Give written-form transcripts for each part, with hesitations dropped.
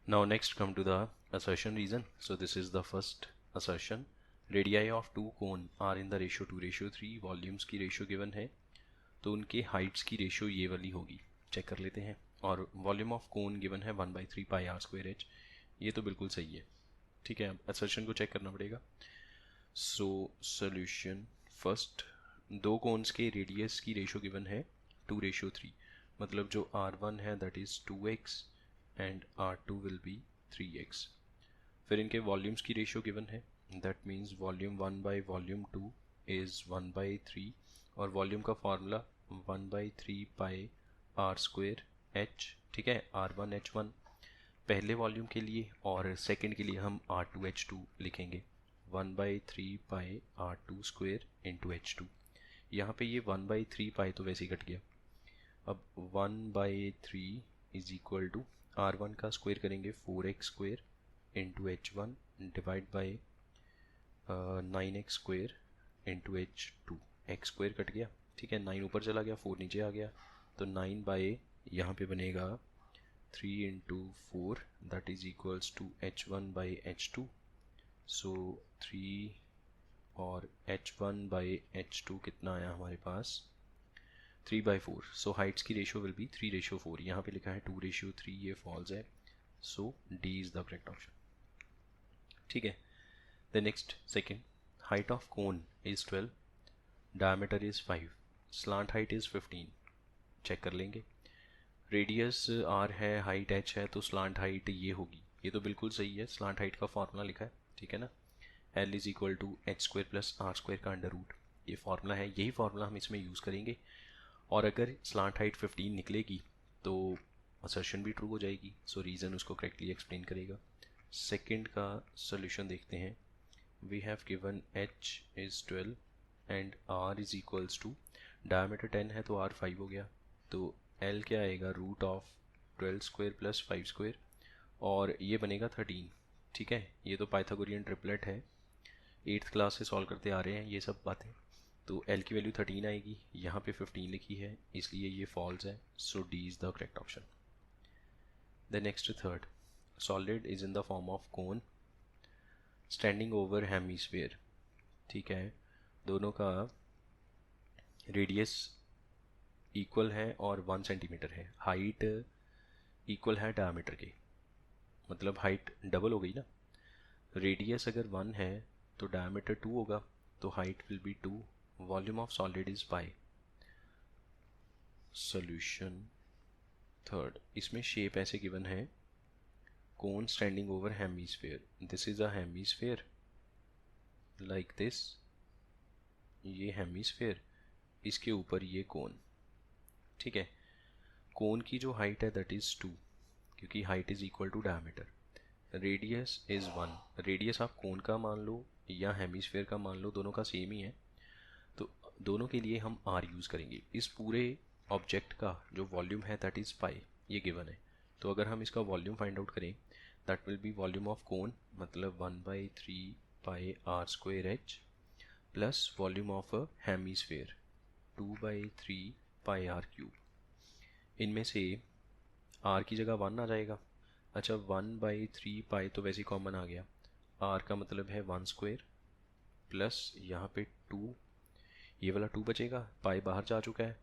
Now next come to the assertion reason. So this is the first assertion. Radii of two cone are in the ratio 2:3. Volumes की ratio given है, तो उनके Heights की ratio ये वाली होगी. Check कर लेते हैं. और वॉल्यूम ऑफ कोन गिवन है 1/3 पाई आर स्क्वायर एच. ये तो बिल्कुल सही है. ठीक है, अब असर्शन को चेक करना पड़ेगा. सो सोल्यूशन फर्स्ट, दो कोन्स के रेडियस की रेशियो गिवन है 2:3. मतलब जो R1 है that is 2x and R2 will be 3x. फिर इनके वॉल्यूम्स की रेशियो गिवन है, that means volume volume 2 is 1/3 और वॉल्यूम का formula 1/3 pi R square H. ठीक है, R1H1 पहले वॉल्यूम के लिए और सेकंड के लिए हम R2H2 लिखेंगे. 1/3 पाई R2 स्क्वायर इंटू H2. यहाँ पे ये 1/3 पाई तो वैसे ही कट गया. अब 1/3 इज इक्वल टू R1 का स्क्वायर करेंगे 4x square into H1 divide by 9x square into H2. x square cut गया. ठीक है, 9 ऊपर चला गया, 4 नीचे आ गया, तो 9 बाई यहाँ पे बनेगा 3 into 4 that is equals to H1 by H2. So 3 और H1 बाई H2 कितना आया हमारे पास 3/4. सो हाइट्स की रेशियो विल बी 3:4. यहाँ पे लिखा है 2:3, ये फॉल्स है. So D is the correct option. ठीक है, the next second, height of cone is 12, diameter is 5, slant height is 15. Check कर लेंगे. रेडियस r है, हाइट h है, तो स्लांट हाइट ये होगी. ये तो बिल्कुल सही है, स्लांट हाइट का फार्मूला लिखा है. ठीक है ना, L is equal to H square plus R square का अंडर रूट. ये फार्मूला है, यही फार्मूला हम इसमें यूज़ करेंगे. और अगर स्लांट हाइट 15 निकलेगी तो असर्शन भी ट्रू हो जाएगी. सो रीज़न उसको करेक्टली एक्सप्लेन करेगा. सेकंड का सोल्यूशन देखते हैं. We have given h is 12 and r is equals to, diameter 10 है तो r 5 हो गया, तो l क्या आएगा root of 12 square plus 5 square और ये बनेगा 13. ठीक है, ये तो पाइथागोरियन ट्रिपलेट है, 8th क्लास से सॉल्व करते आ रहे हैं ये सब बातें. तो L की वैल्यू 13 आएगी, यहाँ पे 15 लिखी है इसलिए ये फॉल्स है. So D is the correct option. The next third, solid is in the form of cone standing over hemisphere. ठीक है, दोनों का रेडियस इक्वल है और 1 सेंटीमीटर है. हाइट इक्वल है डायमीटर के, मतलब हाइट डबल हो गई ना. रेडियस अगर 1 है तो डायमीटर 2 होगा, तो height will be 2. Volume of solid is pi. Solution third, इसमें शेप ऐसे गिवन है, cone standing over hemisphere. This is a hemisphere like this, ये हेमीस्फीयर, इसके ऊपर ये कोन. ठीक है, कोन की जो हाइट है दैट इज 2, क्योंकि height is equal to diameter. Radius is 1. Radius आप कोन का मान लो या हेमीस्फीयर का मान लो, दोनों का सेम ही है, तो दोनों के लिए हम r यूज़ करेंगे. इस पूरे ऑब्जेक्ट का जो वॉल्यूम है दैट इज़ पाई, ये गिवन है. तो अगर हम इसका वॉल्यूम फाइंड आउट करें that will be volume of cone, मतलब 1/3 pi R square H plus volume of a hemisphere 2/3 pi R cube. इनमें से r की जगह 1 आ जाएगा. अच्छा, 1/3 पाई तो वैसे ही कॉमन आ गया, r का मतलब है 1 स्क्वायर प्लस यहाँ पे 2, ये वाला 2 बचेगा, पाई बाहर जा चुका है,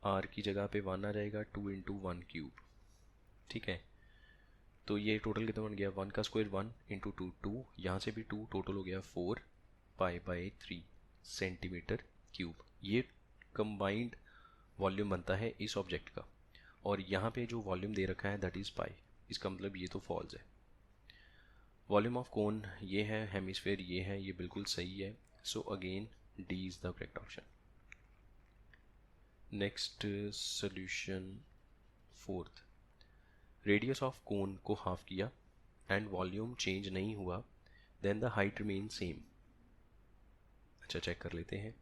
r की जगह पे 1 आ जाएगा, 2 इंटू 1 क्यूब. ठीक है, तो ये टोटल कितना बन गया, 1 का स्क्वायर 1 इंटू 2 2, यहाँ से भी 2, टोटल हो गया 4 पाई/3 सेंटीमीटर क्यूब. ये कंबाइंड वॉल्यूम बनता है इस ऑब्जेक्ट का. और यहाँ पे जो वॉल्यूम दे रखा है दैट इज़ पाई, इसका मतलब ये तो फॉल्स है. वॉल्यूम ऑफ कोन ये है, हेमिस्फीयर ये है, ये बिल्कुल सही है. So again D is the correct option. Next solution fourth, radius of cone को हाफ किया एंड वॉल्यूम चेंज नहीं हुआ, then the height remain same. अच्छा, चेक कर लेते हैं.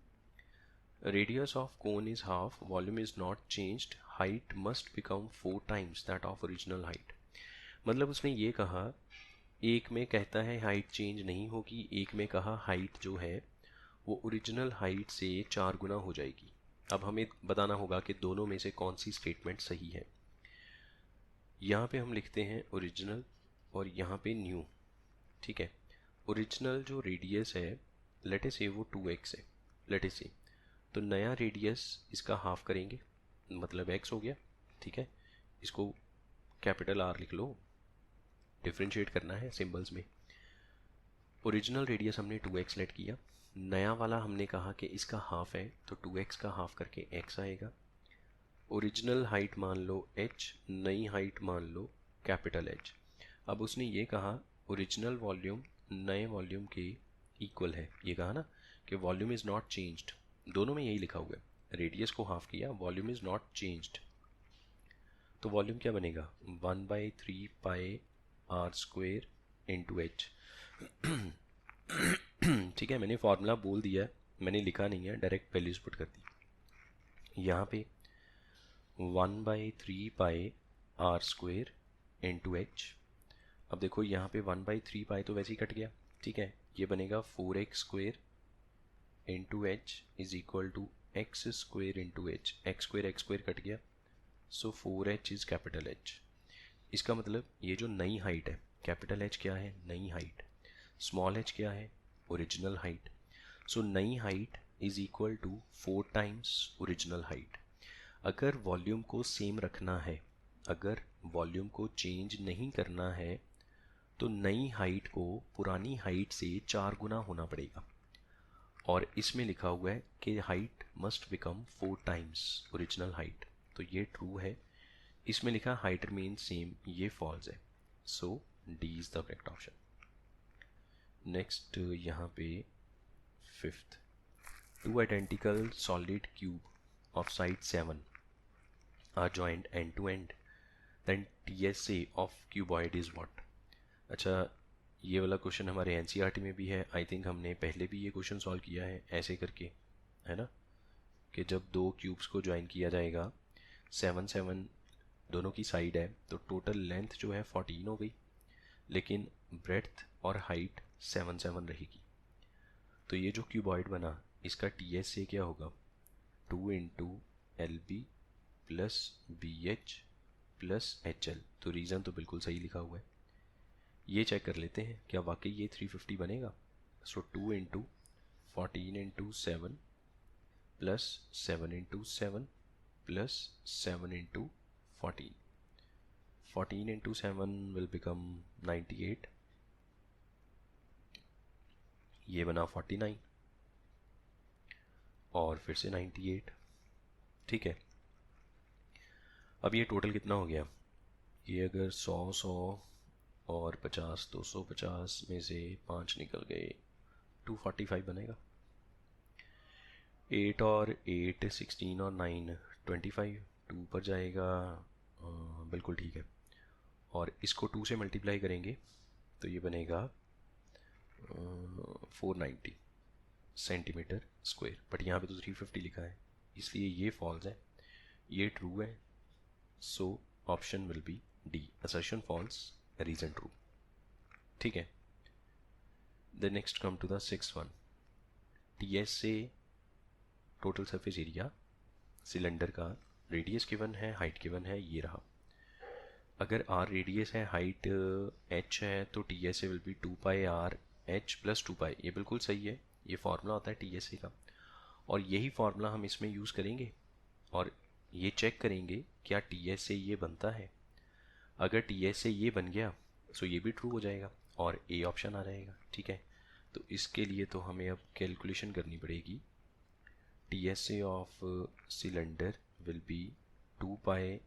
Radius of cone is half, volume is not changed, height must become 4 times that of original height. मतलब उसने ये कहा, एक में कहता है हाइट चेंज नहीं होगी, एक में कहा हाइट जो है वो ओरिजिनल हाइट से 4 गुना हो जाएगी. अब हमें बताना होगा कि दोनों में से कौन सी स्टेटमेंट सही है. यहाँ पे हम लिखते हैं ओरिजिनल. और यहाँ पे न्यू, ठीक है। ओरिजिनल जो रेडियस है लेट अस से वो 2x है, लेट अस से, तो नया रेडियस इसका हाफ करेंगे, मतलब x हो गया, ठीक है। इसको कैपिटल R लिख लो, डिफ्रेंशिएट करना है सिंबल्स में। ओरिजिनल रेडियस हमने 2x लेट किया, नया वाला हमने कहा कि इसका हाफ है तो 2x का हाफ करके x आएगा। ओरिजिनल हाइट मान लो h, नई हाइट मान लो कैपिटल H। अब उसने ये कहा ओरिजिनल वॉल्यूम नए वॉल्यूम के इक्वल है, ये कहा ना कि वॉल्यूम इज़ नॉट चेंज्ड, दोनों में यही लिखा हुआ है, रेडियस को हाफ किया, वॉल्यूम इज़ नॉट चेंज्ड, तो वॉल्यूम क्या बनेगा 1/3 pi are square into H. ठीक है, मैंने फॉर्मूला बोल दिया है, मैंने लिखा नहीं है, डायरेक्ट वैल्यूज पुट कर दी यहाँ पे। 1/3 pi are square into H. अब देखो यहाँ पे 1/3 पाई तो वैसे ही कट गया, ठीक है, ये बनेगा 4x square into H is equal to X square into H, X square cut गया, so 4h is capital H। इसका मतलब ये जो नई हाइट है, कैपिटल H क्या है नई हाइट, स्मॉल h क्या है ओरिजिनल हाइट, सो नई height is equal to 4 times original height. अगर वॉल्यूम को सेम रखना है, अगर वॉल्यूम को चेंज नहीं करना है, तो नई हाइट को पुरानी हाइट से 4 गुना होना पड़ेगा, और इसमें लिखा हुआ है कि height must become 4 times original height, तो ये ट्रू है। इसमें लिखा हाइट रिमेन सेम, ये फॉल्स है, so D is the correct option. Next यहाँ पे fifth, two identical solid cube of side 7 are joined end to end, then TSA of cuboid is what? अच्छा, ये वाला क्वेश्चन हमारे एनसीईआरटी में भी है, आई थिंक हमने पहले भी ये क्वेश्चन सॉल्व किया है ऐसे करके, है ना, कि जब दो क्यूब्स को ज्वाइन किया जाएगा 7 दोनों की साइड है, तो टोटल लेंथ जो है 14 हो गई, लेकिन ब्रेड्थ और हाइट 7 रहेगी। तो ये जो क्यूबॉइड बना इसका TSA क्या होगा 2 into LB plus BH plus HL, तो रीज़न तो बिल्कुल सही लिखा हुआ है। ये चेक कर लेते हैं क्या वाकई ये 350 बनेगा। सो 2 into 14 into 7 plus 7 into 7 plus 7 into 14, 14 into 7 will become 98, ये बना 49 और फिर से 98, ठीक है। अब ये टोटल कितना हो गया, ये अगर 100 और 50 250 में से 5 निकल गए 245 बनेगा। 8 और 8 16 और 9 25, 2 पर जाएगा, बिल्कुल ठीक है, और इसको 2 से मल्टीप्लाई करेंगे तो ये बनेगा 490 सेंटीमीटर स्क्वायर, बट यहाँ पे तो 350 लिखा है, इसलिए ये फॉल्स है, ये ट्रू है, so option will be D, assertion false reason true, ठीक है। The next come to the six one, TSA total surface area cylinder का, रेडियस गिवन है, हाइट गिवन है, ये रहा। अगर r रेडियस है, हाइट h है, तो TSA will be 2 pi r h plus 2 pi, ये बिल्कुल सही है, ये फार्मूला होता है TSA का, और यही फार्मूला हम इसमें यूज़ करेंगे और ये चेक करेंगे क्या TSA ये बनता है। अगर TSA ये बन गया तो ये भी ट्रू हो जाएगा और ए ऑप्शन आ जाएगा, ठीक है। तो इसके लिए तो हमें अब कैलकुलेशन करनी पड़ेगी। TSA of cylinder will be 2 pi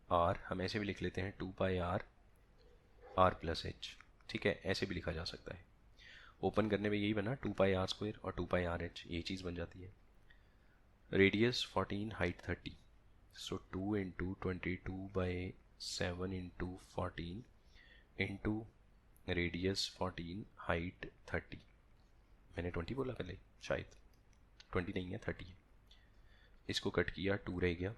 r, हम ऐसे भी लिख लेते हैं 2 पाई r प्लस h, ठीक है, ऐसे भी लिखा जा सकता है। ओपन करने में यही बना 2 पाई r स्क्वायर और 2 पाई r h, ये चीज़ बन जाती है। रेडियस 14, हाइट 30, सो 2 into 22/7 into 14 into radius 14 height 30, मैंने 20 बोला पहले, शायद 20 नहीं है 30 है, इसको कट किया 2 रह गया,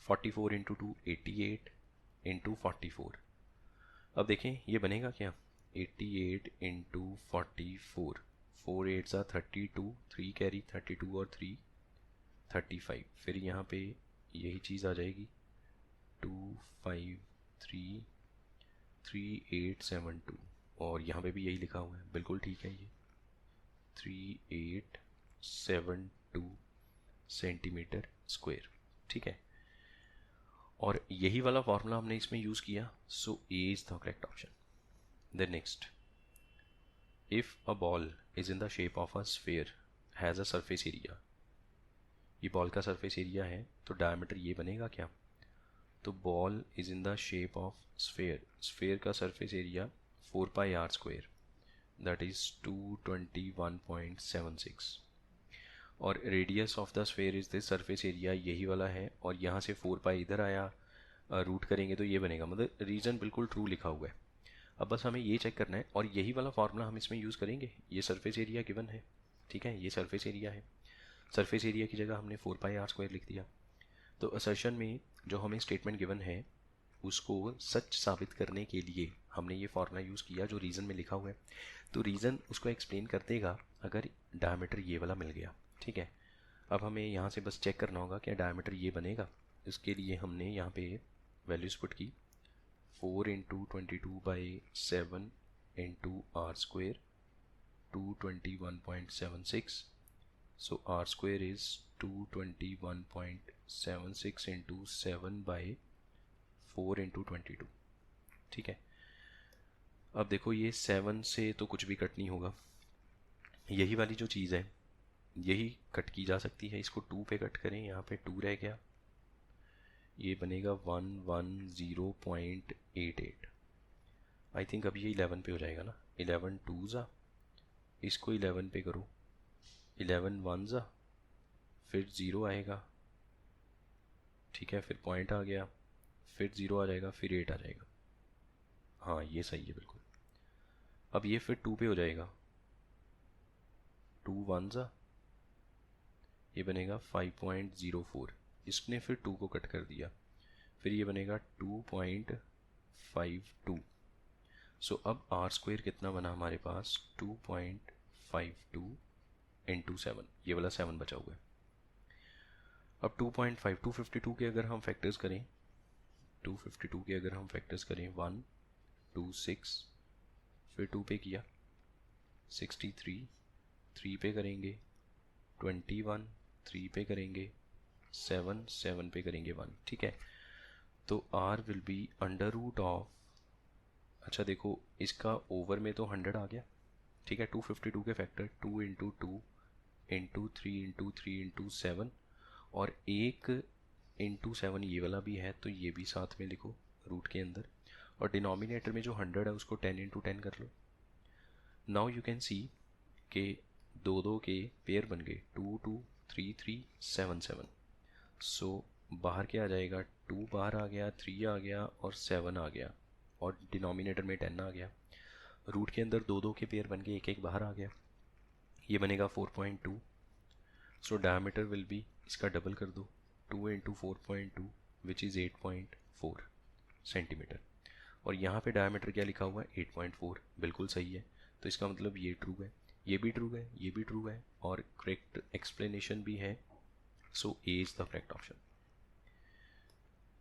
44 इंटू 2 88 इंटू 44। अब देखें ये बनेगा क्या, 88 इंटू 44, 4 8 32, 3 कैरी 32 और 3 35, फिर यहाँ पे यही चीज़ आ जाएगी 253 3872 और यहाँ पे भी यही लिखा हुआ है, बिल्कुल ठीक है। ये 3872 सेंटीमीटर स्क्वायर, ठीक है। और यही वाला फॉर्मूला हमने इसमें यूज़ किया, so A is the correct option. Then next, if a ball is in the shape of a sphere has a surface area, ये बॉल का सरफेस एरिया है तो डायमीटर ये बनेगा क्या? तो ball is in the shape of sphere, sphere का surface area 4πr², that is 221.76, और radius of the sphere is this, surface area यही वाला है, और यहाँ से 4π इधर आया, रूट करेंगे तो ये बनेगा, मतलब रीजन बिल्कुल ट्रू लिखा हुआ है। अब बस हमें ये चेक करना है, और यही वाला फार्मूला हम इसमें यूज़ करेंगे। ये सरफेस एरिया गिवन है, ठीक है, ये सरफेस एरिया है, सरफेस एरिया की जगह हमने 4πr² लिख दिया। तो असर्शन में जो हमें स्टेटमेंट गिवन है उसको सच साबित करने के लिए हमने ये फार्मूला यूज़ किया जो रीज़न में लिखा हुआ है। तो रीज़न उसको एक्सप्लेन कर देगा अगर डायमीटर ये वाला मिल गया, ठीक है। अब हमें यहाँ से बस चेक करना होगा क्या डायमीटर ये बनेगा। इसके लिए हमने यहाँ पे वैल्यूज़ पुट की, 4 × 22/7 × r², 221.76, so r² is 221.76 × 7/4 × 22, ठीक है। अब देखो ये 7 से तो कुछ भी कट नहीं होगा, यही वाली जो चीज़ है यही कट की जा सकती है। इसको 2 पे कट करें, यहाँ पे 2 रह गया, ये बनेगा 110.88। आई थिंक अब ये 11 पे हो जाएगा ना, 11 2s, इसको 11 पे करो, 11 1s, फिर 0 आएगा, ठीक है, फिर पॉइंट आ गया, फिर 0 आ जाएगा, फिर 8 आ जाएगा। हाँ ये सही है बिल्कुल। अब ये फिर 2 पे हो जाएगा, 2 1s, ये बनेगा 5.04, इसने फिर 2 को कट कर दिया, फिर ये बनेगा 2.52। सो अब r² कितना बना हमारे पास, 2.52 × 7, ये वाला 7 बचा हुआ है। अब 2.52 52 के अगर हम फैक्टर्स करें, 252 के अगर हम फैक्टर्स करें 1 2 6, फिर 2 पे किया 63, 3 पे करेंगे 21, 3 पे करेंगे 7, 7 पे करेंगे 1, ठीक है। तो r विल बी √ ऑफ, अच्छा देखो इसका ओवर में तो 100 आ गया, ठीक है। 252 के फैक्टर 2 × 2 × 3 × 3 × 7, और 1 × 7 ये वाला भी है, तो ये भी साथ में लिखो रूट के अंदर, और डिनोमिनेटर में जो 100 है उसको 10 × 10 कर लो। नाउ यू कैन सी के 2 2 के पेयर बन गए, 2 2 3 3 7 7। सो बाहर क्या आ जाएगा, 2 बाहर आ गया, 3 आ गया और 7 आ गया, और डिनोमिनेटर में 10 आ गया। रूट के अंदर 2 2 के पेयर बन गए, एक एक बाहर आ गया, ये बनेगा 4.2। सो डायमीटर विल बी, इसका डबल कर दो, 2 × 4.2 विच इज़ 8.4 सेंटीमीटर, और यहाँ पे डायमीटर क्या लिखा हुआ है, 8.4, बिल्कुल सही है। तो इसका मतलब ये ट्रू है, ये भी ट्रू है, ये भी ट्रू है, और करेक्ट एक्सप्लेनेशन भी है। So A is the correct option.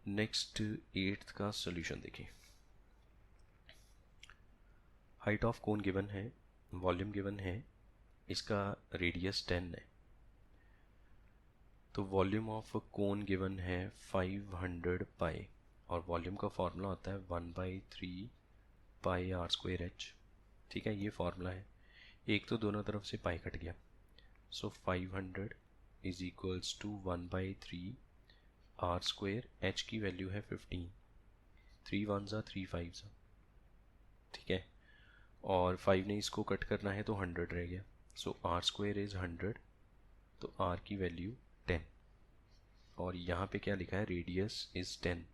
Next 8th का सोल्यूशन देखिए। हाइट ऑफ कोन गिवन है, वॉल्यूम गिवन है, इसका रेडियस 10 है। तो वॉल्यूम ऑफ कोन गिवन है 500 पाई, और वॉल्यूम का फार्मूला होता है 1/3 πr²h, ठीक है, ये फार्मूला है। एक तो दोनों तरफ से पाई कट गया, so 500 is equals to 1/3 r², h की वैल्यू है 15, 3 1s 3 5s, ठीक है, और 5 ने इसको कट करना है तो 100 रह गया, सो r² इज़ 100, तो r की वैल्यू 10, और यहाँ पे क्या लिखा है, रेडियस इज़ 10,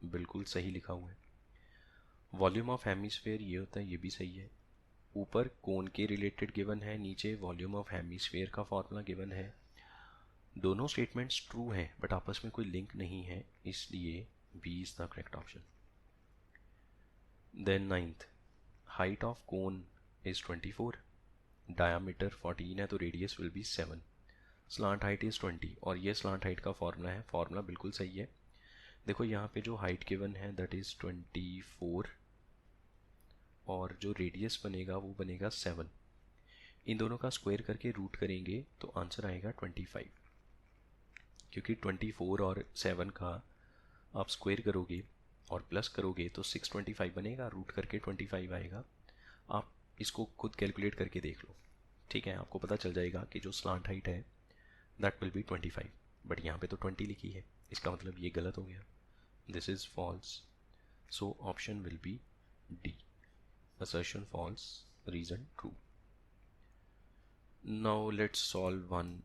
बिल्कुल सही लिखा हुआ है। वॉल्यूम ऑफ हेमिस्फेयर ये होता है, ये भी सही है। ऊपर कोन के रिलेटेड गिवन है, नीचे वॉल्यूम ऑफ हेमिस्फेयर का फॉर्मूला गिवन है। दोनों स्टेटमेंट्स ट्रू हैं बट आपस में कोई लिंक नहीं है, इसलिए B is the correct option. Then 9th, height of cone is 24, diameter 14 है, तो radius will be 7, slant height is 20, और ये स्लांट हाइट का फॉर्मूला है, फॉर्मूला बिल्कुल सही है। देखो यहाँ पे जो हाइट गिवन है दैट इज़ 24, और जो रेडियस बनेगा वो बनेगा 7। इन दोनों का स्क्वायर करके रूट करेंगे तो आंसर आएगा 25, क्योंकि 24 और 7 का आप स्क्वायर करोगे और प्लस करोगे तो 625 बनेगा, रूट करके 25 आएगा। आप इसको खुद कैलकुलेट करके देख लो, ठीक है, आपको पता चल जाएगा कि जो स्लांट हाइट है दैट विल बी 25, बट यहाँ पे तो 20 लिखी है, इसका मतलब ये गलत हो गया, this is false. So option will be D, assertion false, reason true. Now let's solve one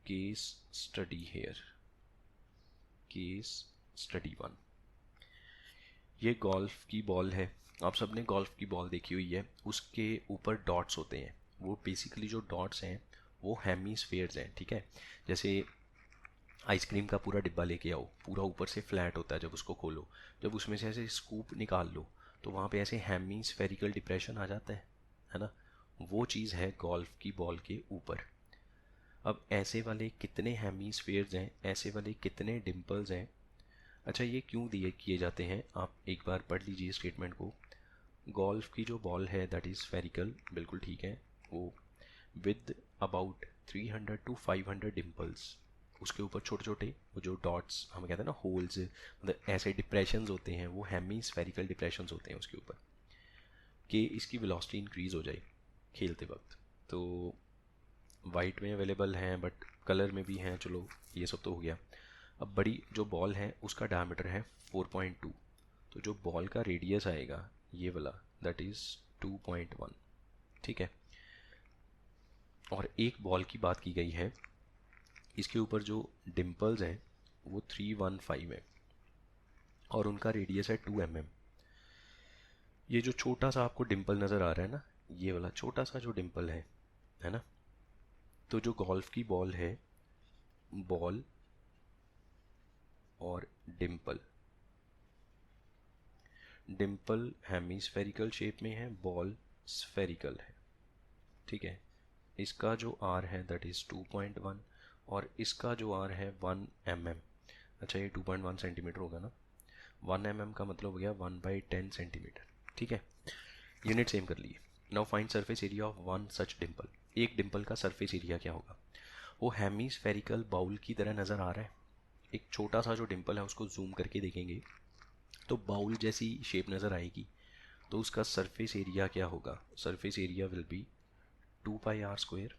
case study here. Case study 1. ये गोल्फ की बॉल है, आप सबने गोल्फ की बॉल देखी हुई है, उसके ऊपर डॉट्स होते हैं। वो बेसिकली जो डॉट्स हैं वो हेमीस्फेयर्स हैं, ठीक है। जैसे आइसक्रीम का पूरा डिब्बा लेके आओ, पूरा ऊपर से फ्लैट होता है, जब उसको खोलो, जब उसमें से ऐसे स्कूप निकाल लो तो वहाँ पे ऐसे हेमीस्फेरिकल डिप्रेशन आ जाता है ना। वो चीज़ है गोल्फ की बॉल के ऊपर। अब ऐसे वाले कितने हेमीस्फेयर्स हैं, ऐसे वाले कितने डिम्पल्स हैं। अच्छा, ये क्यों दिए किए जाते हैं, आप एक बार पढ़ लीजिए स्टेटमेंट को। गोल्फ की जो बॉल है दैट इज़ स्फेरिकल, बिल्कुल ठीक है, वो विद अबाउट 300 to 500 डिम्पल्स, उसके ऊपर छोटे छोटे वो जो डॉट्स हम कहते हैं ना, होल्स, मतलब ऐसे डिप्रेशंस होते हैं, वो हेमीस्फेरिकल डिप्रेशंस होते हैं उसके ऊपर, कि इसकी वेलोसिटी इंक्रीज हो जाए खेलते वक्त। तो वाइट में अवेलेबल हैं बट कलर में भी हैं, चलो ये सब तो हो गया। अब बड़ी जो बॉल है उसका डायमीटर है 4.2, तो जो बॉल का रेडियस आएगा ये वाला दैट इज़ 2.1, ठीक है। और एक बॉल की बात की गई है, इसके ऊपर जो डिम्पल्स हैं वो 315 है और उनका रेडियस है 2 mm। ये जो छोटा सा आपको डिम्पल नज़र आ रहा है ना, ये वाला छोटा सा जो डिम्पल है ना, तो जो गोल्फ की बॉल है, बॉल और डिम्पल, डिम्पल हेमीस्फेरिकल शेप में है, बॉल स्फेरिकल है, ठीक है। इसका जो आर है दैट इज़ 2.1 और इसका जो आर है 1 mm। अच्छा, ये 2.1 सेंटीमीटर होगा ना, 1 mm का मतलब हो गया 1/10 सेंटीमीटर, ठीक है। यूनिट सेम कर लिए। Now find surface area of one such Dimple. एक डिम्पल का सरफेस एरिया क्या होगा। वो हेमीस्फेरिकल बाउल की तरह नज़र आ रहा है, एक छोटा सा जो डिम्पल है उसको जूम करके देखेंगे तो बाउल जैसी शेप नज़र आएगी, तो उसका सरफेस एरिया क्या होगा। Surface area will be 2πr²,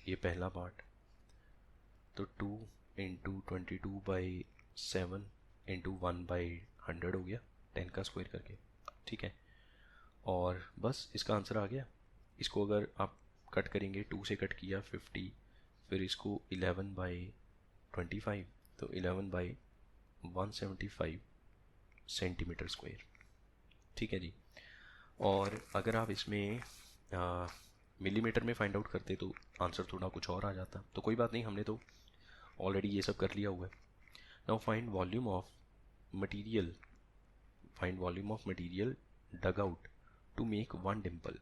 ये पहला पार्ट, तो 2 इंटू 22/7 इंटू 1/100 हो गया, 10 का स्क्वायर करके, ठीक है। और बस इसका आंसर आ गया। इसको अगर आप कट करेंगे, 2 से कट किया 50, फिर इसको 11/25, तो 11/175 सेंटीमीटर स्क्वायर, ठीक है जी। और अगर आप इसमें मिलीमीटर में फाइंड आउट करते तो आंसर थोड़ा कुछ और आ जाता, तो कोई बात नहीं, हमने तो ऑलरेडी ये सब कर लिया हुआ है। Now find volume of material, find volume of material dug out to make one dimple.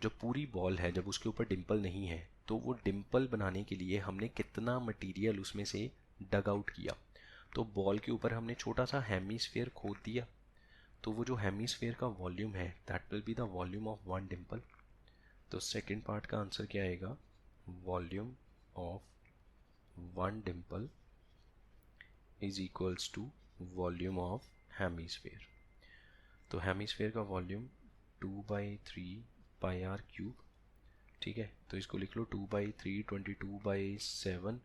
जो पूरी बॉल है, जब उसके ऊपर डिम्पल नहीं है, तो वो डिम्पल बनाने के लिए हमने कितना मटेरियल उसमें से डग आउट किया। तो बॉल के ऊपर हमने छोटा सा हेमीस्फेयर खोद दिया, तो वो जो हेमीस्फेयर का वॉल्यूम है that will be the volume of one dimple. तो सेकेंड पार्ट का आंसर क्या आएगा, volume of one dimple is equals to volume of hemisphere. तो हेमीस्फेयर का वॉल्यूम 2/3πr³, ठीक है। तो इसको लिख लो 2/3 22/7।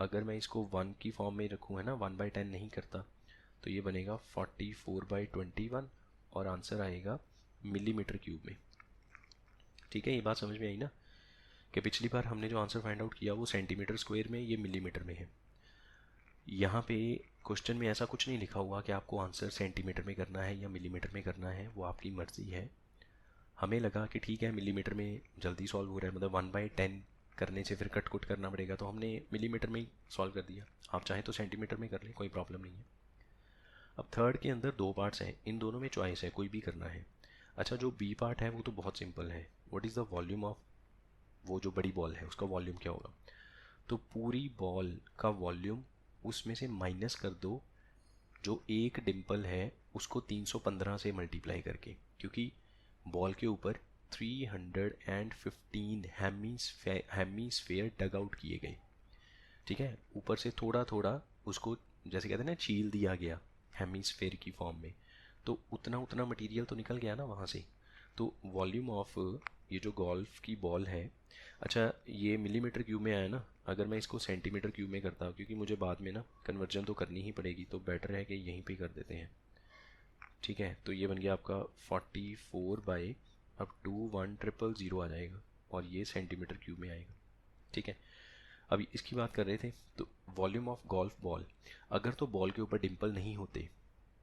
अगर मैं इसको 1 की फॉर्म में रखूँ, है ना, 1/10 नहीं करता, तो ये बनेगा 44/21 और आंसर आएगा मिलीमीटर क्यूब में, ठीक है। ये बात समझ में आई ना, कि पिछली बार हमने जो आंसर फाइंड आउट किया वो सेंटीमीटर स्क्वायर में, ये मिलीमीटर में है। यहाँ पे क्वेश्चन में ऐसा कुछ नहीं लिखा हुआ कि आपको आंसर सेंटीमीटर में करना है या मिलीमीटर में करना है, वो आपकी मर्ज़ी है। हमें लगा कि ठीक है मिलीमीटर में जल्दी सॉल्व हो रहा है, मतलब 1/10 करने से फिर कट कुट करना पड़ेगा, तो हमने मिलीमीटर में ही सॉल्व कर दिया। आप चाहें तो सेंटीमीटर में कर लें, कोई प्रॉब्लम नहीं है। अब थर्ड के अंदर 2 पार्ट्स हैं, इन दोनों में चॉइस है, कोई भी करना है। अच्छा, जो बी पार्ट है वो तो बहुत सिंपल है, what is the volume of, वो जो बड़ी बॉल है उसका वॉल्यूम क्या होगा। तो पूरी बॉल का वॉल्यूम उसमें से माइनस कर दो जो एक डिम्पल है उसको 315 से मल्टीप्लाई करके, क्योंकि बॉल के ऊपर 315 हेमीस्फेयर डग आउट किए गए, ठीक है। ऊपर से थोड़ा थोड़ा उसको जैसे कहते हैं ना छील दिया गया हेमीस्फेयर की फॉर्म में, तो उतना उतना मटेरियल तो निकल गया ना वहाँ से। तो वॉल्यूम ऑफ ये जो गोल्फ की बॉल है, अच्छा ये मिलीमीटर क्यूब में आया ना, अगर मैं इसको सेंटीमीटर क्यूब में करता हूँ, क्योंकि मुझे बाद में ना कन्वर्जन तो करनी ही पड़ेगी, तो बेटर है कि यहीं पे कर देते हैं, ठीक है। तो ये बन गया आपका 44 बाई, अब 21000 आ जाएगा, और ये सेंटीमीटर क्यूब में आएगा, ठीक है। अभी इसकी बात कर रहे थे, तो वॉल्यूम ऑफ गोल्फ बॉल, अगर तो बॉल के ऊपर डिम्पल नहीं होते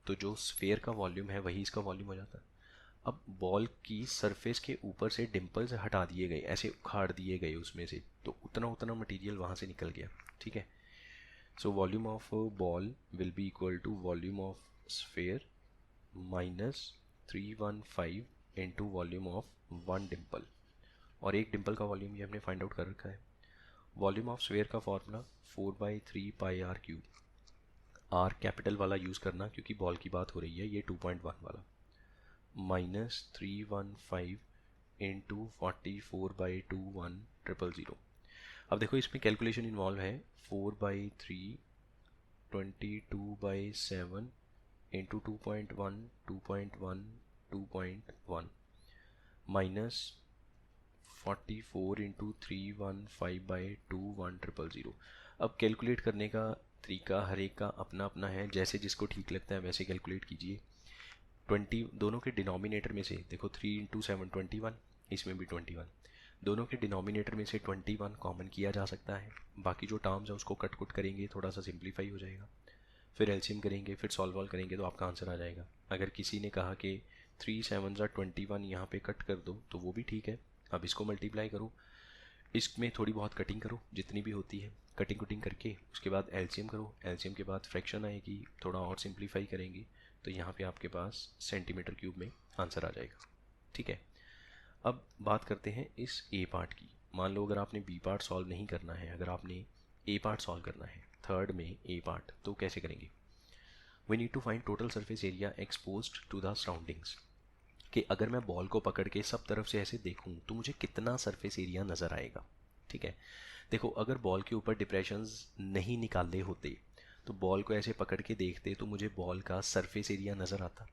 तो जो स्फेयर का वॉल्यूम है वही इसका वॉल्यूम हो जाता। अब बॉल की सरफेस के ऊपर से डिम्पल्स हटा दिए गए, ऐसे उखाड़ दिए गए उसमें से, तो उतना उतना मटेरियल वहाँ से निकल गया, ठीक है। So volume of ball will be equal to volume of sphere minus 315 into volume of one dimple, और एक डिम्पल का वॉल्यूम ये हमने फाइंड आउट कर रखा है। वॉल्यूम ऑफ स्फेयर का formula 4/3 pi R cube, R capital वाला यूज़ करना क्योंकि बॉल की बात हो रही है, ये 2.1 वाला, माइनस 315 इंटू 44/21000। अब देखो इसमें कैलकुलेशन इन्वॉल्व है, 4/3 22/7 इंटू 2.1 2.1 2.1 माइनस 44 इंटू 315/21000। अब कैलकुलेट करने का तरीका हर एक का अपना अपना है, जैसे जिसको ठीक लगता है वैसे कैलकुलेट कीजिए। 20 दोनों के डिनोमिनेटर में से देखो, 3 इंटू 7 21, इसमें भी 21, दोनों के डिनोमिनेटर में से 21 कॉमन किया जा सकता है। बाकी जो टर्म्स है उसको कट कुट करेंगे, थोड़ा सा सिंप्लीफाई हो जाएगा, फिर एलसीएम करेंगे, फिर सॉल्व करेंगे तो आपका आंसर आ जाएगा। अगर किसी ने कहा कि 3 7 21 यहाँ पे कट कर दो तो वो भी ठीक है। अब इसको मल्टीप्लाई करो, इसमें थोड़ी बहुत कटिंग करो जितनी भी होती है, कटिंग कुटिंग करके उसके बाद एलसीएम करो, एलसीएम के बाद फ्रैक्शन आएगी, थोड़ा और सिंप्लीफाई करेंगे तो यहाँ पे आपके पास सेंटीमीटर क्यूब में आंसर आ जाएगा, ठीक है। अब बात करते हैं इस ए पार्ट की। मान लो अगर आपने बी पार्ट सॉल्व नहीं करना है, अगर आपने ए पार्ट सॉल्व करना है, थर्ड में ए पार्ट, तो कैसे करेंगे। We need to find total surface area exposed to the surroundings, कि अगर मैं बॉल को पकड़ के सब तरफ से ऐसे देखूं तो मुझे कितना सरफेस एरिया नज़र आएगा, ठीक है। देखो अगर बॉल के ऊपर डिप्रेशंस नहीं निकाले होते तो बॉल को ऐसे पकड़ के देखते तो मुझे बॉल का सरफेस एरिया नज़र आता,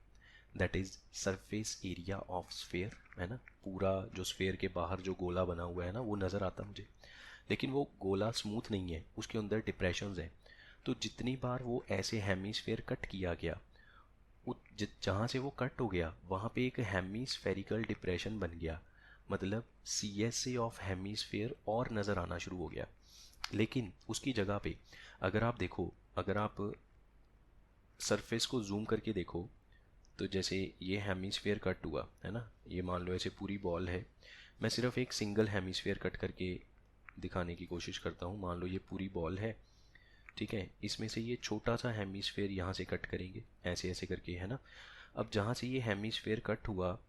that is surface area of sphere, है ना। पूरा जो स्फेयर के बाहर जो गोला बना हुआ है ना वो नज़र आता मुझे, लेकिन वो गोला स्मूथ नहीं है, उसके अंदर डिप्रेशंस हैं। तो जितनी बार वो ऐसे हेमीस्फेयर कट किया गया, जहाँ से वो कट हो गया वहाँ पे एक हेमीस्फेरिकल डिप्रेशन बन गया, मतलब CSA ऑफ हेमीस्फेयर और नज़र आना शुरू हो गया। लेकिन उसकी जगह पे अगर आप देखो, अगर आप सरफेस को जूम करके देखो, तो जैसे ये हेमीस्फेयर कट हुआ है ना, ये मान लो ऐसे पूरी बॉल है, मैं सिर्फ एक सिंगल हेमीस्फेयर कट करके दिखाने की कोशिश करता हूँ। मान लो ये पूरी बॉल है, ठीक है, इसमें से ये छोटा सा हेमीस्फेयर यहाँ से कट करेंगे ऐसे ऐसे करके, है ना। अब जहाँ से ये हेमीस्फेयर कट हुआ,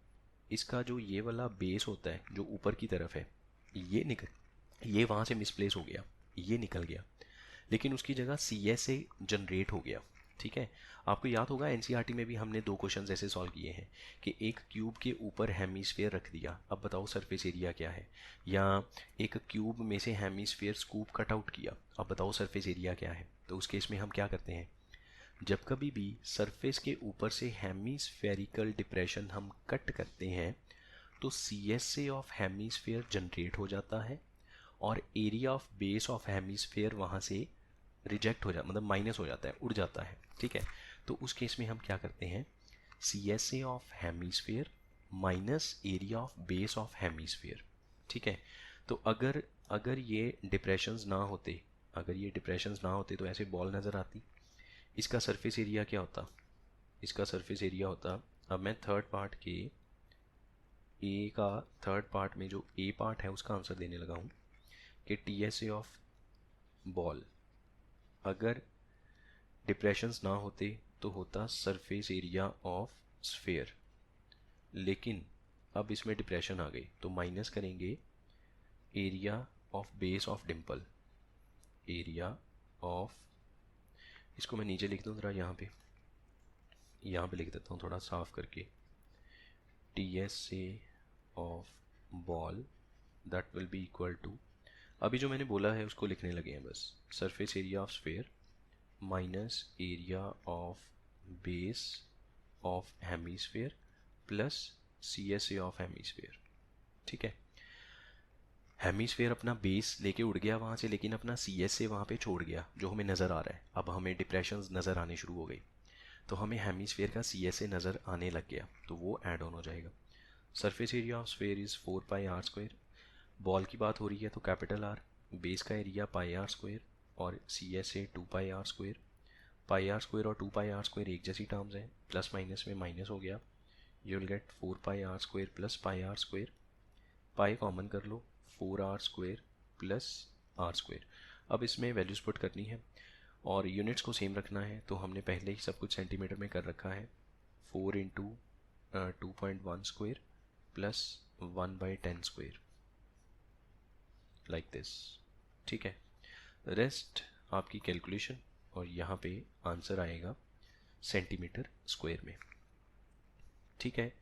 इसका जो ये वाला बेस होता है जो ऊपर की तरफ है, ये वहाँ से मिसप्लेस हो गया, ये निकल गया, लेकिन उसकी जगह CSA जनरेट हो गया, ठीक है। आपको याद होगा एनसीईआरटी में भी हमने 2 क्वेश्चन ऐसे सॉल्व किए हैं कि एक क्यूब के ऊपर हेमीस्फेयर रख दिया, अब बताओ सरफेस एरिया क्या है, या एक क्यूब में से हेमीस्फेयर स्कूप कट आउट किया, अब बताओ सरफेस एरिया क्या है। तो उस केस में हम क्या करते हैं, जब कभी भी सरफेस के ऊपर से हेमीस्फेरिकल डिप्रेशन हम कट करते हैं तो CSA ऑफ हेमीस्फेयर जनरेट हो जाता है, और area of base of hemisphere वहाँ से रिजेक्ट हो जाता, मतलब माइनस हो जाता है, उड़ जाता है, ठीक है। तो उस केस में हम क्या करते हैं, CSA of hemisphere minus area of base of hemisphere, ठीक है। तो अगर अगर ये डिप्रेशंस ना होते, अगर ये डिप्रेशंस ना होते तो ऐसे बॉल नज़र आती, इसका सरफेस एरिया क्या होता, इसका सरफेस एरिया होता, अब मैं थर्ड पार्ट के ए का, थर्ड पार्ट में जो ए पार्ट है उसका आंसर देने लगा हूँ कि TSA ऑफ बॉल, अगर डिप्रेशंस ना होते तो होता सरफेस एरिया ऑफ स्फेयर, लेकिन अब इसमें डिप्रेशन आ गई तो माइनस करेंगे area of base of Dimple, area of, इसको मैं नीचे लिख दूँ ज़रा, यहाँ पे लिख देता हूँ थोड़ा साफ करके, TSA of ball that will be equal to, अभी जो मैंने बोला है उसको लिखने लगे हैं बस, surface area of sphere minus area of base of hemisphere plus CSA of hemisphere. ठीक है, हेमीस्फेयर अपना बेस लेके उड़ गया वहाँ से, लेकिन अपना CSA वहाँ पे छोड़ गया जो हमें नज़र आ रहा है। अब हमें डिप्रेशंस नज़र आने शुरू हो गई, तो हमें हेमीस्फेयर का CSA नज़र आने लग गया, तो वो ऐड ऑन हो जाएगा। Surface area of sphere is 4πr²। Ball की बात हो रही है तो कैपिटल R, बेस का एरिया πr² और CSA 2πr²। πr² और 2πr² एक जैसी टर्म्स हैं, प्लस माइनस में माइनस हो गया, you will gate 4πr² plus πr²। Pi common कर लो, 4r² प्लस r²। अब इसमें वैल्यूज पुट करनी है और यूनिट्स को सेम रखना है, तो हमने पहले ही सब कुछ सेंटीमीटर में कर रखा है। 4 इंटू 2.1² प्लस 1/10² लाइक दिस। ठीक है, रेस्ट आपकी कैलकुलेशन और यहाँ पे आंसर आएगा सेंटीमीटर स्क्वायर में। ठीक है,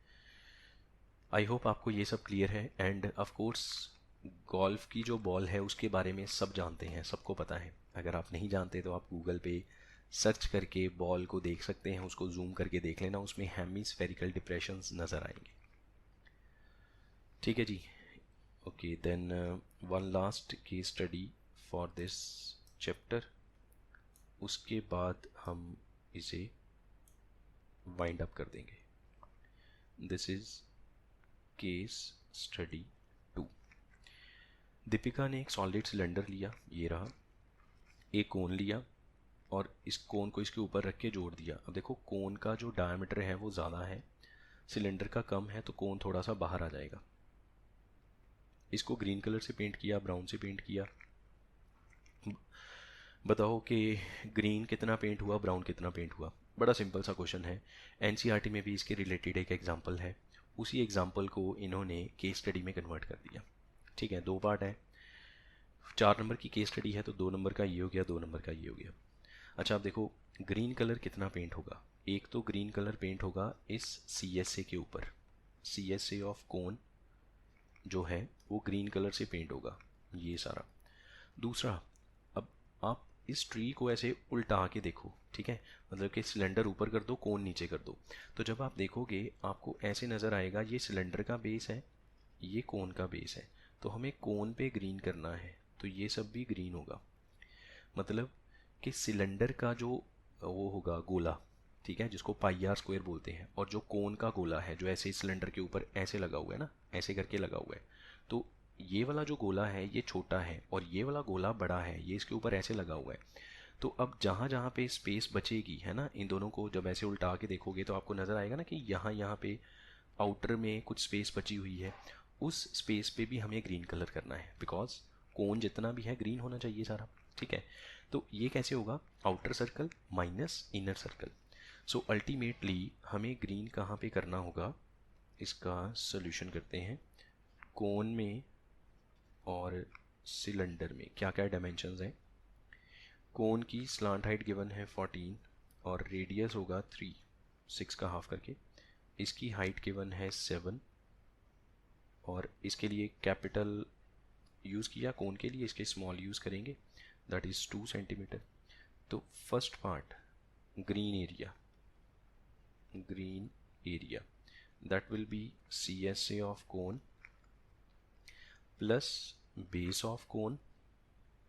आई होप आपको ये सब क्लियर है। एंड ऑफ कोर्स गोल्फ की जो बॉल है उसके बारे में सब जानते हैं, सबको पता है। अगर आप नहीं जानते तो आप गूगल पे सर्च करके बॉल को देख सकते हैं, उसको जूम करके देख लेना, उसमें हेमीस्फेरिकल डिप्रेशंस नज़र आएंगे। ठीक है जी, okay then one last case study for this chapter, उसके बाद हम इसे वाइंड अप कर देंगे। This is case study 2। Deepika ने एक सॉलिड सिलेंडर लिया, ये रहा, एक कोन लिया और इस कोन को इसके ऊपर रख के जोड़ दिया। अब देखो कोन का जो डायमीटर है वो ज़्यादा है, सिलेंडर का कम है, तो कोन थोड़ा सा बाहर आ जाएगा। इसको ग्रीन कलर से पेंट किया, ब्राउन से पेंट किया। बताओ कि ग्रीन कितना पेंट हुआ, ब्राउन कितना पेंट हुआ। बड़ा सिंपल सा क्वेश्चन है, NCERT में भी इसके रिलेटेड एक एग्जाम्पल है। उसी एग्जाम्पल को इन्होंने केस स्टडी में कन्वर्ट कर दिया। ठीक है, 2 पार्ट है, 4 नंबर की केस स्टडी है, तो 2 नंबर का ये हो गया, 2 नंबर का ये हो गया। अच्छा, आप देखो ग्रीन कलर कितना पेंट होगा। एक तो ग्रीन कलर पेंट होगा इस CSA के ऊपर, CSA ऑफ कोन जो है वो ग्रीन कलर से पेंट होगा, ये सारा। दूसरा, अब आप इस ट्री को ऐसे उल्टा के देखो, ठीक है, मतलब कि सिलेंडर ऊपर कर दो, कोन नीचे कर दो, तो जब आप देखोगे आपको ऐसे नज़र आएगा, ये सिलेंडर का बेस है, ये कोन का बेस है, तो हमें कोन पे ग्रीन करना है, तो ये सब भी ग्रीन होगा। मतलब कि सिलेंडर का जो वो होगा गोला, ठीक है, जिसको πr² बोलते हैं, और जो कोन का गोला है जो ऐसे सिलेंडर के ऊपर ऐसे लगा हुआ है ना, ऐसे करके लगा हुआ है, तो ये वाला जो गोला है ये छोटा है और ये वाला गोला बड़ा है, ये इसके ऊपर ऐसे लगा हुआ है। तो अब जहाँ जहाँ पे स्पेस बचेगी है ना, इन दोनों को जब ऐसे उल्टा के देखोगे तो आपको नज़र आएगा ना कि यहाँ पे आउटर में कुछ स्पेस बची हुई है, उस स्पेस पे भी हमें ग्रीन कलर करना है, बिकॉज कोन जितना भी है ग्रीन होना चाहिए सारा। ठीक है, तो ये कैसे होगा, outer circle minus inner circle. So ultimately हमें ग्रीन कहाँ पे करना होगा, इसका सोल्यूशन करते हैं। कोन में और सिलेंडर में क्या क्या डायमेंशंस हैं। कोन की स्लांट हाइट गिवन है 14 और रेडियस होगा 3, 6 का हाफ करके। इसकी हाइट गिवन है 7 और इसके लिए कैपिटल यूज़ किया, कोन के लिए इसके स्मॉल यूज़ करेंगे, दैट इज़ 2 सेंटीमीटर। तो first part green area that will be CSA of cone plus base of cone,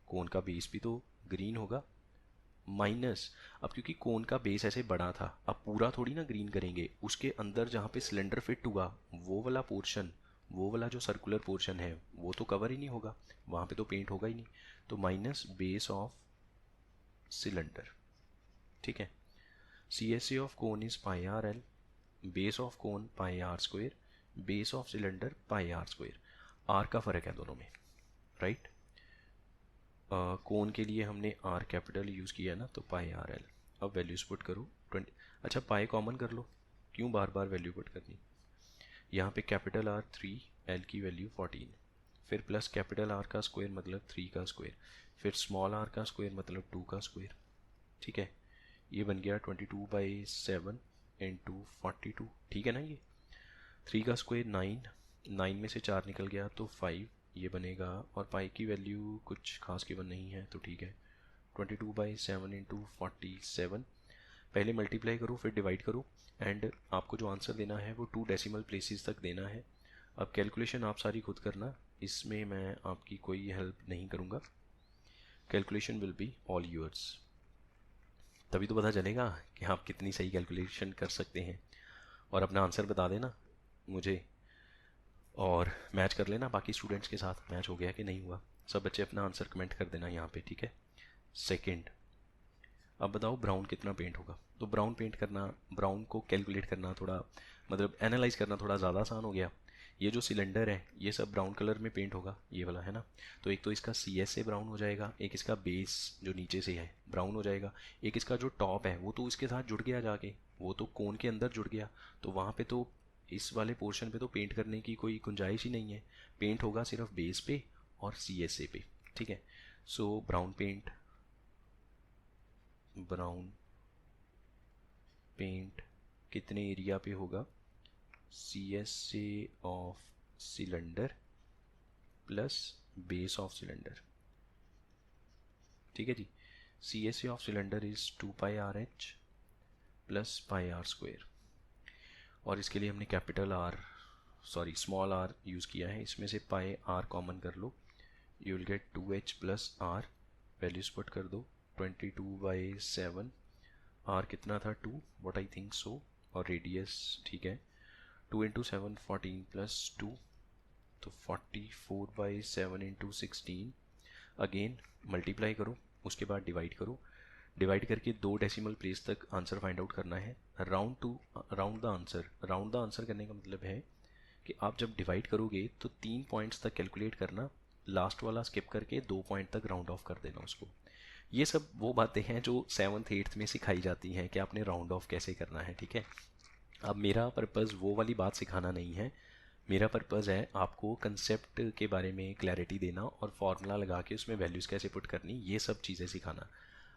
cone का बेस भी तो ग्रीन होगा, माइनस, अब क्योंकि कोन का बेस ऐसे बड़ा था, अब पूरा थोड़ी ना ग्रीन करेंगे, उसके अंदर जहाँ पे सिलेंडर फिट हुआ वो वाला पोर्शन, वो वाला जो सर्कुलर पोर्शन है वो तो कवर ही नहीं होगा, वहाँ पे तो पेंट होगा ही नहीं, तो माइनस बेस ऑफ सिलेंडर। ठीक है, CSA of cone is πRL, base of cone πr², base of cylinder πr²। R का फ़र्क है दोनों में, राइट। कोन के लिए हमने R कैपिटल यूज़ किया ना, तो πRL। अब वैल्यूज पुट करो 20। अच्छा, पाई कॉमन कर लो, क्यों बार बार वैल्यू पुट करनी। यहाँ पे कैपिटल R 3, L की वैल्यू 14, फिर प्लस कैपिटल R का स्क्वायर मतलब 3 का स्क्वायर, फिर स्मॉल r का स्क्वायर मतलब 2 का स्क्वायर। ठीक है, ये बन गया 22/7 इंटू 42। ठीक है ना ये, 3 का स्क्वायर 9, 9 में से 4 निकल गया तो 5 ये बनेगा, और पाई की वैल्यू कुछ खास गिवन नहीं है तो ठीक है। 22/7 इंटू 47, पहले मल्टीप्लाई करो फिर डिवाइड करो, एंड आपको जो आंसर देना है वो 2 डेसिमल प्लेसेस तक देना है। अब कैलकुलेशन आप सारी खुद करना, इसमें मैं आपकी कोई हेल्प नहीं करूँगा। Calculation will be all yours. तभी तो पता चलेगा कि आप कितनी सही कैलकुलेशन कर सकते हैं। और अपना आंसर बता देना मुझे, और मैच कर लेना बाकी स्टूडेंट्स के साथ, मैच हो गया कि नहीं हुआ। सब बच्चे अपना आंसर कमेंट कर देना यहाँ पे, ठीक है। सेकंड, अब बताओ ब्राउन कितना पेंट होगा। तो ब्राउन पेंट करना, ब्राउन को कैलकुलेट करना थोड़ा, मतलब एनालाइज करना थोड़ा ज़्यादा आसान हो गया। ये जो सिलेंडर है ये सब ब्राउन कलर में पेंट होगा, ये वाला है ना। तो एक तो इसका सी एस से ब्राउन हो जाएगा, एक इसका बेस जो नीचे से है ब्राउन हो जाएगा, एक इसका जो टॉप है वो तो इसके साथ जुड़ गया जाके, वो तो कोन के अंदर जुड़ गया, तो वहाँ पे तो इस वाले पोर्शन पे तो पेंट करने की कोई गुंजाइश ही नहीं है। पेंट होगा सिर्फ बेस पे और सी एस ए पे, ठीक है। So brown paint, brown paint कितने एरिया पे होगा, सी एस से of cylinder plus base of cylinder, ठीक है जी। C S C of cylinder is 2πRH plus πr², और इसके लिए हमने capital R, sorry small R use किया है, इसमें से पाई आर कॉमन कर लो, you will get 2h plus R, values put कर दो। 22/7, आर कितना था 2, व्हाट आई थिंक सो, और रेडियस ठीक है 2 इंटू 7 14 प्लस 2, तो 44/7 इंटू 16, अगेन मल्टीप्लाई करो उसके बाद डिवाइड करो, डिवाइड करके 2 डेसिमल प्लेस तक आंसर फाइंड आउट करना है। Round the answer, round the answer करने का मतलब है कि आप जब डिवाइड करोगे तो 3 पॉइंट्स तक कैलकुलेट करना, लास्ट वाला स्किप करके 2 पॉइंट तक राउंड ऑफ कर देना उसको। ये सब वो बातें हैं जो 7th 8th में सिखाई जाती हैं कि आपने राउंड ऑफ कैसे करना है, ठीक है। अब मेरा पर्पज़ वो वाली बात सिखाना नहीं है, मेरा पर्पज़ है आपको कंसेप्ट के बारे में क्लैरिटी देना और फार्मूला लगा के उसमें वैल्यूज़ कैसे पुट करनी, ये सब चीज़ें सिखाना।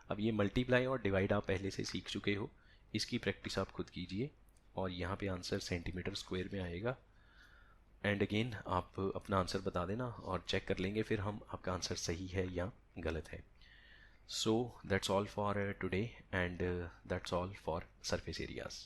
अब ये मल्टीप्लाई और डिवाइड आप पहले से सीख चुके हो, इसकी प्रैक्टिस आप खुद कीजिए, और यहाँ पे आंसर सेंटीमीटर स्क्वायर में आएगा। एंड अगेन आप अपना आंसर बता देना और चेक कर लेंगे फिर हम आपका आंसर सही है या गलत है। So that's all for today, and that's all for surface areas.